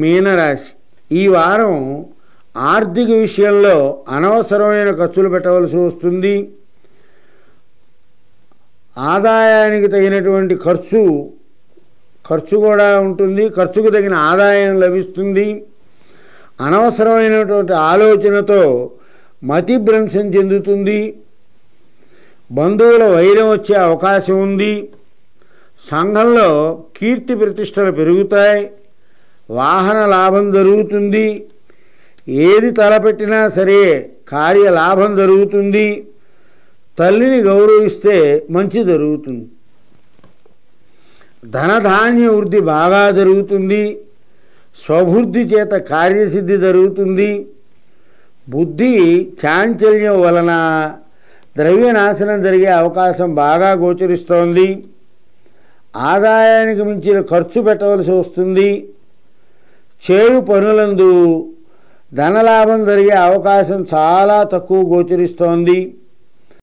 మీనరాశి. ఈ వారం ఆర్థిక విషయంలో అనవసరమైన ఖర్చులు పెట్టవలసి వస్తుంది. ఆదాయానికి తగినటువంటి ఖర్చు కూడా ఉంటుంది. ఖర్చుకు తగిన ఆదాయం లభిస్తుంది. అనవసరమైనటువంటి ఆలోచనతో మతిభ్రంశం చెందుతుంది. బంధువుల వైరం వచ్చే అవకాశం ఉంది. సంఘంలో కీర్తి ప్రతిష్టలు పెరుగుతాయి. వాహన లాభం జరుగుతుంది. ఏది తలపెట్టినా సరే కార్యలాభం జరుగుతుంది. తల్లిని గౌరవిస్తే మంచి జరుగుతుంది. ధనధాన్య వృద్ధి బాగా జరుగుతుంది. స్వబుద్ధి చేత కార్యసిద్ధి జరుగుతుంది. బుద్ధి చాంచల్యం వలన ద్రవ్యనాశనం జరిగే అవకాశం బాగా గోచరిస్తోంది. ఆదాయానికి మించిన ఖర్చు పెట్టవలసి వస్తుంది. చేరు పనులందు ధనలాభం జరిగే అవకాశం చాలా తక్కువ గోచరిస్తోంది.